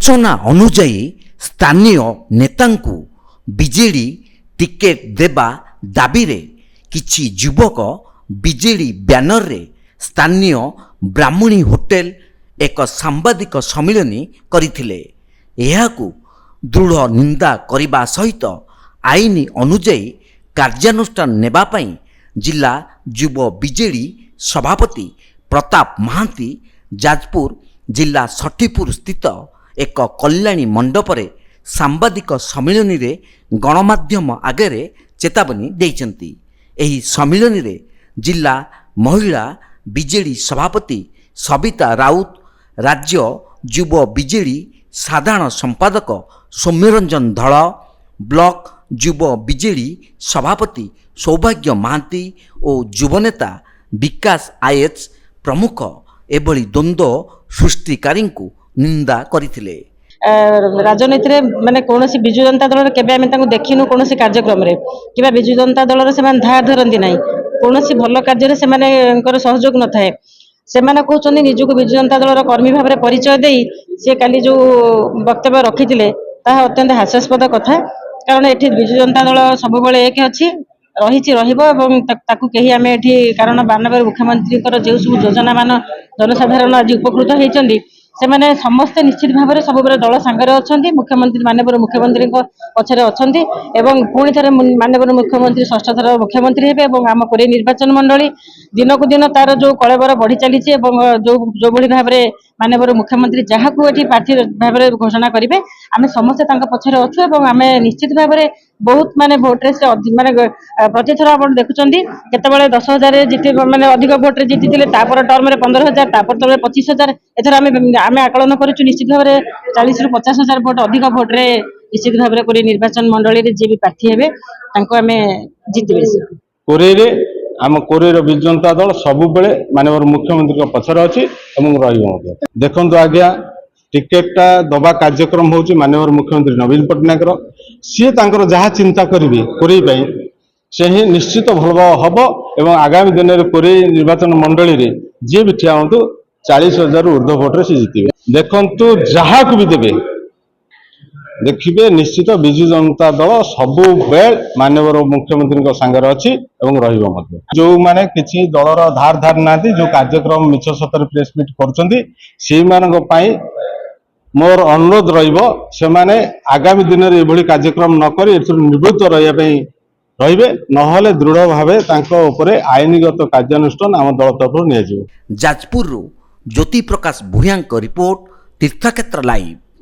सूचना अनुजाई स्थानीय नेतांकु BJD ticket देबा दाबी रे किछि युवक बीजेडी बैनर रे स्थानीय ब्राह्मणी होटेल एक सांबादिक सम्मिलन करथिले। एहाकु दृढ़ निंदा करने सहित आईन अनुजाई कार्यानुष्ठान नेबा पई जिला युव बीजेडी सभापति प्रताप महांती जाजपुर जिला सठीपुर स्थित एक कल्याणी मंडपरे सांबादिक सम्मिलन रे गणमाध्यम आगे चेतावनी देइचंती। एही सम्मिलन रे जिला महिला बीजेडी सभापति सविता राउत, राज्य युव बीजेडी साधारण संपादक सौम्यरंजन धड़, ब्लॉक युव बीजेडी सभापति सौभाग्य महांती और युवनेता विकास आयच प्रमुख एभली द्वंद्व सृष्टिकारी निंदा करथिले। राजनीति रे माने कोनोसी बिजु जनता दल केबे आमे तांको देखिनु कोनोसी कार्यक्रम रे किबा बिजु जनता दल रे सेमान धार धरंती नाही, कोनोसी भलो कार्य रे सेमानेकर सहयोग न थाए। सेमाने कहउछन्ती निजुको बिजु जनता दल रो कर्मी भाबरे परिचय देई से काली जो वक्तव्य रखिथिले ता अत्यंत हास्यास्पद कथा। कारण एठी बिजु जनता दल सब बेले एक अछि रहिछि रहिबो एवं ताकू केही आमे एठी कारण माननीय मुख्यमंत्री कर जे सब योजना मान जनसाधारण आज उपकृत होइचंदी सेमाने समस्त निश्चित भाव में सब दल सांगरे अछंती। मुख्यमंत्री माननीय मुख्यमंत्री पछरे अछंती एवं पुणी थे माननीय मुख्यमंत्री षष्ठ थर मुख्यमंत्री हेबे एवं आम कोरे निर्वाचन मंडली दिनकू दिन तार जो कलेबर बढ़ी चली जो भली भाव में माननीय मुख्यमंत्री जहाँ को ये प्रार्थी भाव में घोषणा करेंगे आम समस्ते पछरे अच्छु एवं आम निश्चित भाव में बहुत माने भोट रेस माने प्रतिथर आप देखुं केतबले 10,000 जीति माने अधिक भोट रे जीति तापर टर्म रे 15,000 तापर टर्म 25,000 एथर आम आकलन करूँ निश्चित भाव में 40 ରୁ 50,000 भोट अधिक भोट रे निश्चित भाव में कोरे निर्वाचन मंडली रे जे भी प्रार्थी हेबे तांको आम जीतबे। कोरे रे आम कोरेर बिजु जनता दल सबु बेले माननीय मुख्यमंत्री पछरे अछि एवं रहिबो। देखंतु आज्ञा टिकेटा दबा कार्यक्रम होची माननीय मुख्यमंत्री नवीन पट्टनायक सी तांकर जहाँ चिंता करेंगे कोरे से ही निश्चित भल हम एवं आगामी दिन में कोरे निर्वाचन मंडली रे जी भी ठिया हूँ 40,000 ऊर्ध्व भोटे से जीतबे। देखंतु जहाँ को भी देवे देखिए निश्चित बिजु जनता दल सबु बेल माननीय मुख्यमंत्री सांगरे अच्छी एवं रहिबो मध्य। जो माने किछि दलर धार धार नांती जो कार्यक्रम मिछ सतर प्रेस मीट करछंती सेई मानक पई मोर अनुरोध रहिबो से माने आगामी दिन रे एभली कार्यक्रम न करी एथुर निवृत्त रहिया पई रहिबे नहले दृढ़ भावे तांको उपरे आईनगत कार्यानुष्ठान आम दल तरफ निया जिवो। जाजपुर ज्योति प्रकाश भूयां रिपोर्ट तीर्थक्षेत्र लाइव।